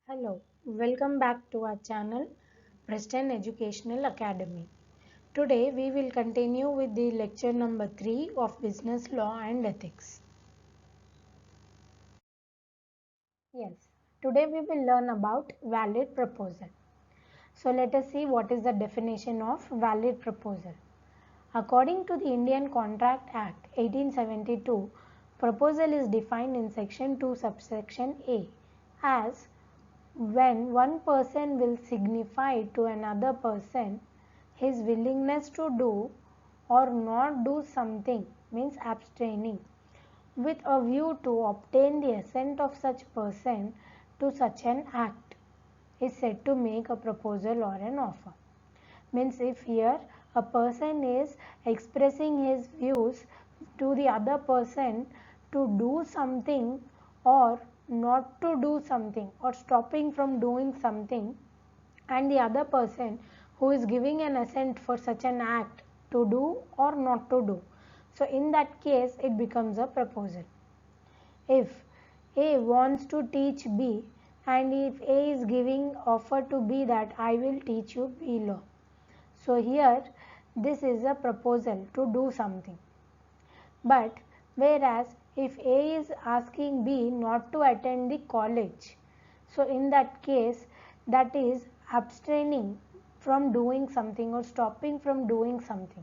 Hello, welcome back to our channel Preston Educational Academy. Today we will continue with the lecture number 3 of Business Law and Ethics. Yes, today we will learn about valid proposal. So let us see what is the definition of valid proposal. According to the Indian Contract Act 1872, proposal is defined in section 2 subsection A as when one person will signify to another person his willingness to do or not do something, means abstaining, with a view to obtain the assent of such person to such an act, is said to make a proposal or an offer. Means if here a person is expressing his views to the other person to do something or not to do something or stopping from doing something, and the other person who is giving an assent for such an act to do or not to do, so in that case it becomes a proposal. If A wants to teach B and if A is giving offer to B that I will teach you B law, so here this is a proposal to do something. But whereas if A is asking B not to attend the college, so in that case that is abstaining from doing something or stopping from doing something.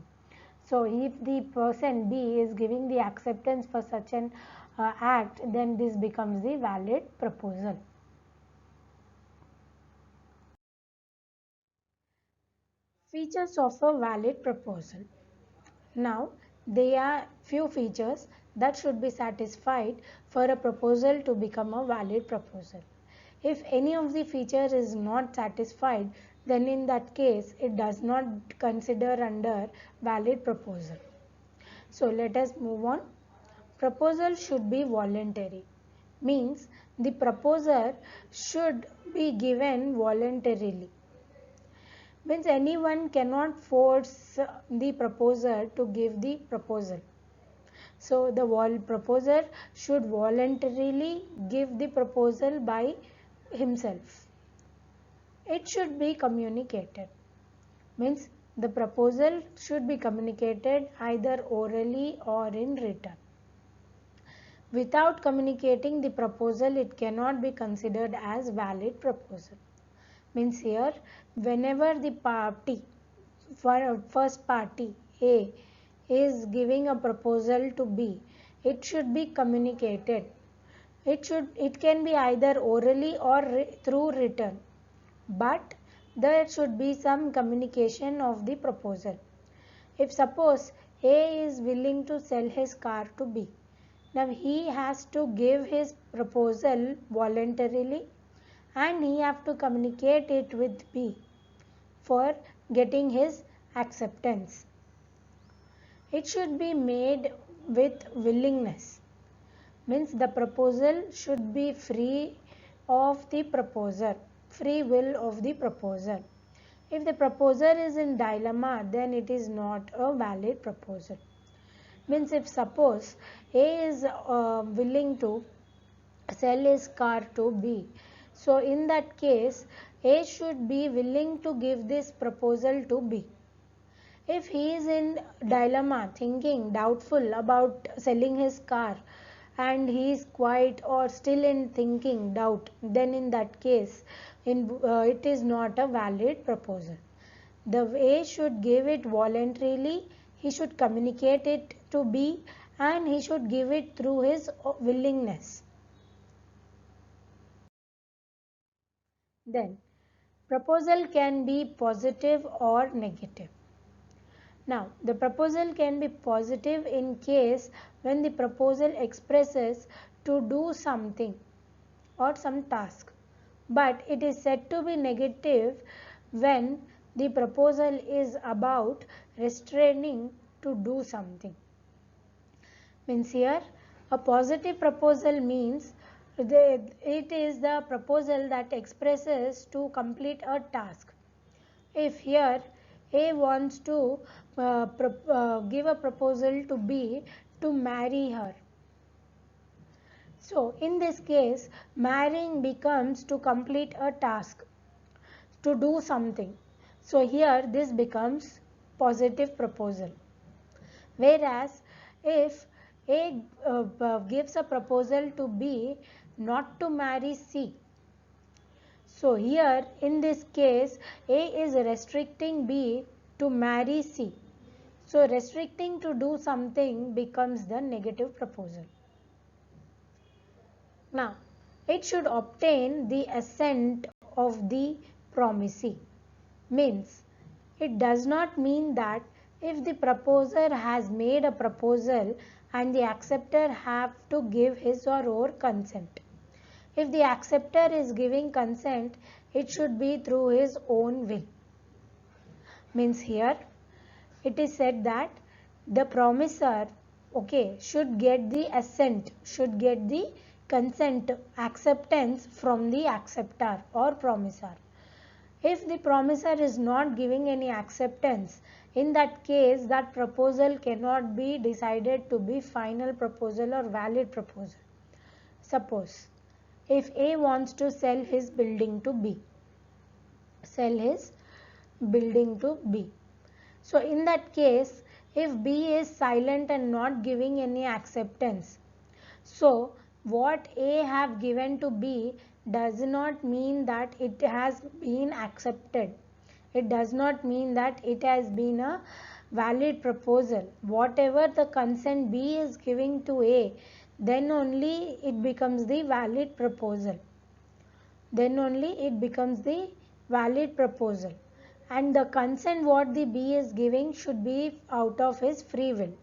So if the person B is giving the acceptance for such an act, then this becomes the valid proposal. Features of a valid proposal. Now, there are few features that should be satisfied for a proposal to become a valid proposal. If any of the feature is not satisfied, then in that case it does not consider under valid proposal. So let us move on. Proposal should be voluntary. Means the proposer should be given voluntarily. Means anyone cannot force the proposer to give the proposal. So the proposer should voluntarily give the proposal by himself. It should be communicated. Means the proposal should be communicated either orally or in written. Without communicating the proposal, it cannot be considered as valid proposal. Means here, whenever the first party A is giving a proposal to B, it should be communicated. It can be either orally or through written, but there should be some communication of the proposal. If suppose A is willing to sell his car to B, now he has to give his proposal voluntarily and he have to communicate it with B for getting his acceptance. It should be made with willingness. Means the proposal should be free of the proposer, free will of the proposer. If the proposer is in dilemma, then it is not a valid proposal. Means if suppose A is willing to sell his car to B, so in that case A should be willing to give this proposal to B. If he is in dilemma, thinking, doubtful about selling his car and he is quite or still in thinking, doubt, then in that case it is not a valid proposal. The A should give it voluntarily, he should communicate it to B and he should give it through his willingness. Then, proposal can be positive or negative. Now, the proposal can be positive in case when the proposal expresses to do something or some task, but it is said to be negative when the proposal is about restraining to do something. Means here a positive proposal means it is the proposal that expresses to complete a task. If here A wants to give a proposal to B to marry her, So in this case, marrying becomes to complete a task, to do something. So here this becomes positive proposal. Whereas if A gives a proposal to B not to marry C, so here in this case A is restricting B to marry C. So restricting to do something becomes the negative proposal. Now it should obtain the assent of the promisee. Means it does not mean that if the proposer has made a proposal and the acceptor have to give his or her consent. If the acceptor is giving consent, it should be through his own will. Means here it is said that the promiser should get the assent, should get the consent, acceptance from the acceptor or promiser. If the promiser is not giving any acceptance, in that case that proposal cannot be decided to be final proposal or valid proposal. Suppose if A wants to sell his building to B, So in that case, if B is silent and not giving any acceptance, so what A have given to B does not mean that it has been accepted. It does not mean that it has been a valid proposal. Whatever the consent B is giving to A, then only it becomes the valid proposal. Then only it becomes the valid proposal. And the consent what the B is giving should be out of his free will.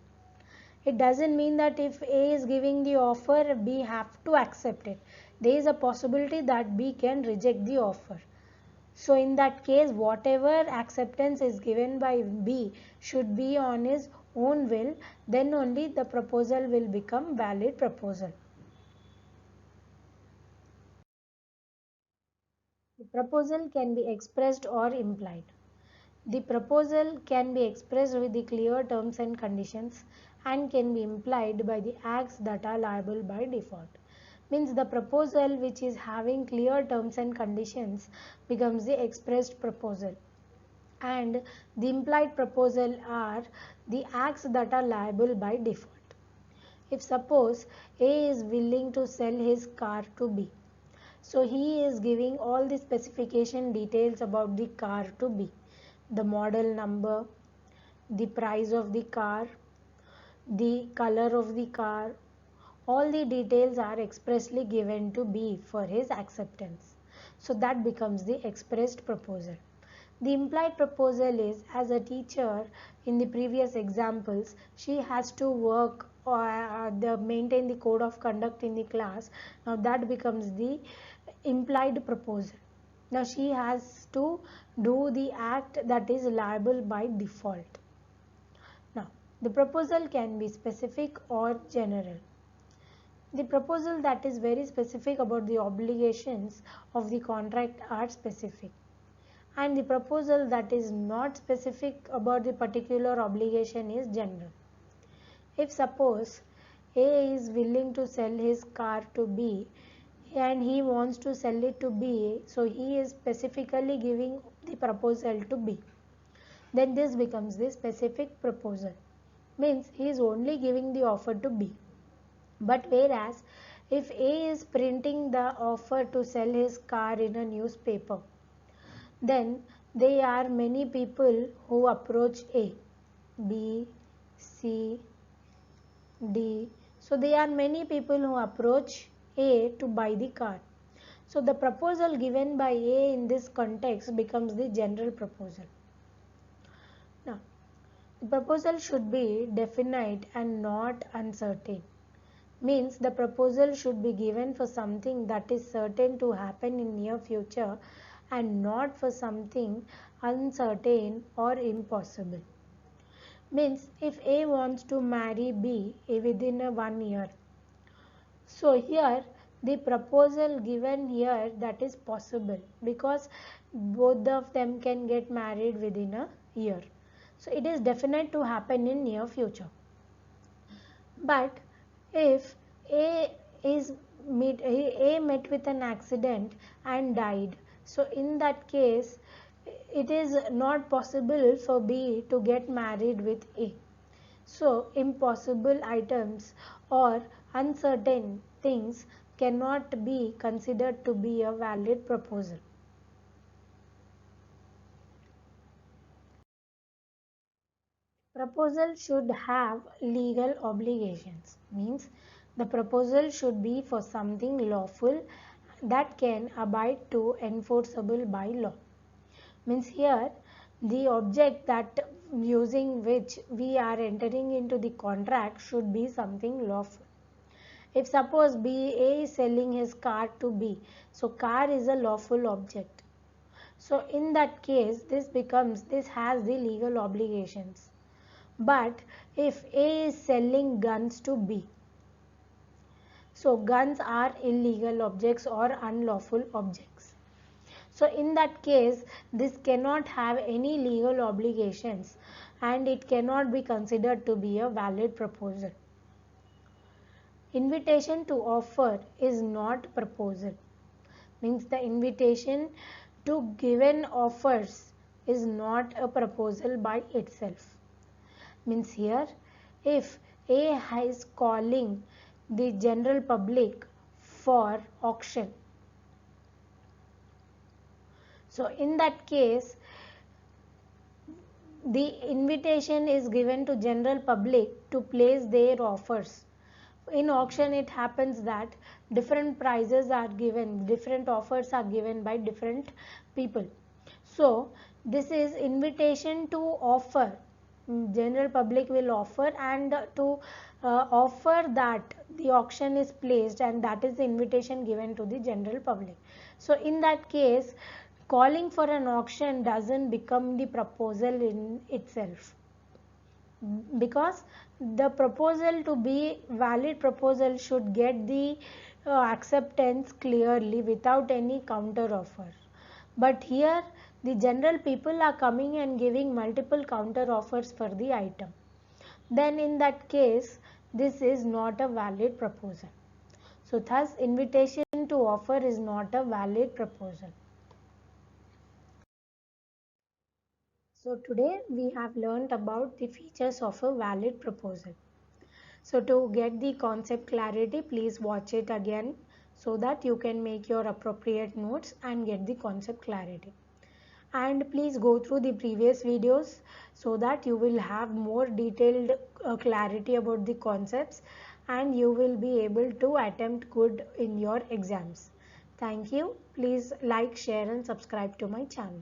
It doesn't mean that if A is giving the offer, B have to accept it. There is a possibility that B can reject the offer. So in that case, whatever acceptance is given by B should be on his own will, then only the proposal will become valid proposal. The proposal can be expressed or implied. The proposal can be expressed with the clear terms and conditions and can be implied by the acts that are liable by default. Means the proposal which is having clear terms and conditions becomes the expressed proposal, and the implied proposal are the acts that are liable by default. If suppose A is willing to sell his car to B, so he is giving all the specification details about the car to B, the model number, the price of the car, the color of the car, all the details are expressly given to B for his acceptance. So that becomes the expressed proposal. The implied proposal is, as a teacher in the previous examples, she has to work or maintain the code of conduct in the class. Now that becomes the implied proposal. Now she has to do the act that is liable by default. Now the proposal can be specific or general. The proposal that is very specific about the obligations of the contract are specific, and the proposal that is not specific about the particular obligation is general. If suppose A is willing to sell his car to B and he wants to sell it to B, so he is specifically giving the proposal to B, then this becomes the specific proposal. Means he is only giving the offer to B. But whereas if A is printing the offer to sell his car in a newspaper, then there are many people who approach A, B, C, D. So there are many people who approach A to buy the car. So the proposal given by A in this context becomes the general proposal. Now, the proposal should be definite and not uncertain. Means the proposal should be given for something that is certain to happen in near future and not for something uncertain or impossible. Means if A wants to marry B within 1 year, so here the proposal given here that is possible because both of them can get married within a year. So it is definite to happen in near future. But if A is A met with an accident and died. So in that case, it is not possible for B to get married with A. So impossible items or uncertain things cannot be considered to be a valid proposal. Proposal should have legal obligations, means the proposal should be for something lawful that can abide to enforceable by law. Means here the object that using which we are entering into the contract should be something lawful. If suppose A is selling his car to B, so car is a lawful object. So in that case, this has the legal obligations. But if A is selling guns to B, so guns are illegal objects or unlawful objects. So in that case, this cannot have any legal obligations and it cannot be considered to be a valid proposal. Invitation to offer is not proposal. Means the invitation to given offers is not a proposal by itself. Means here, if A is calling the general public for auction, so in that case the invitation is given to general public to place their offers. In auction it happens that different prices are given, different offers are given by different people. So this is invitation to offer. General public will offer, and to offer that the auction is placed, and that is the invitation given to the general public. So in that case, calling for an auction doesn't become the proposal in itself, because the proposal to be valid proposal should get the acceptance clearly without any counter offer. But here the general people are coming and giving multiple counter offers for the item. Then in that case, this is not a valid proposal. So thus invitation to offer is not a valid proposal. So today we have learnt about the features of a valid proposal. So to get the concept clarity, please watch it again so that you can make your appropriate notes and get the concept clarity. And please go through the previous videos so that you will have more detailed clarity about the concepts and you will be able to attempt good in your exams. Thank you. Please like, share and subscribe to my channel.